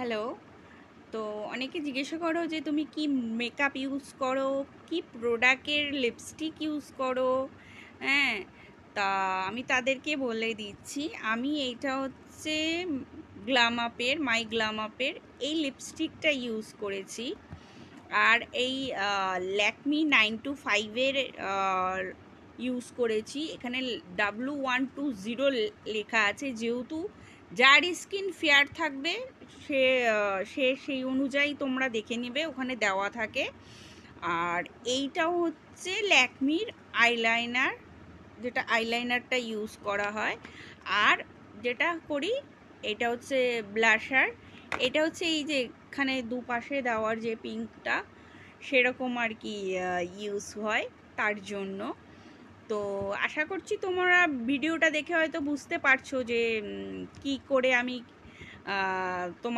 Hello. তো অনেকে জিজ্ঞাসা করো যে তুমি কি মেকআপ ইউজ করো, কি প্রোডাক্টের লিপস্টিক ইউজ করো। হ্যাঁ, তা আমি তাদেরকে বলে দিচ্ছি, আমি এইটা হচ্ছে গ্লামাপের মাই গ্লামাপের এই লিপস্টিকটা ইউজ করেছি। আর এই ল্যাকমি 925-এর ইউজ করেছি। এখানে W120 লেখা আছে, যেহেতু যার স্কিন ফেয়ার থাকবে সে সেই অনুযায়ী তোমরা দেখে নেবে, ওখানে দেওয়া থাকে। আর এইটাও হচ্ছে ল্যাকমির আইলাইনার, যেটা আইলাইনারটা ইউজ করা হয়। আর যেটা করি এটা হচ্ছে ব্লাশার। এটা হচ্ছে এই যে এখানে দুপাশে দেওয়ার যে পিঙ্কটা, সেরকম আর কি ইউজ হয় তার জন্য। তো আশা করছি তোমরা ভিডিওটা দেখে হয়তো বুঝতে পারছো যে কি করে আমি তোমার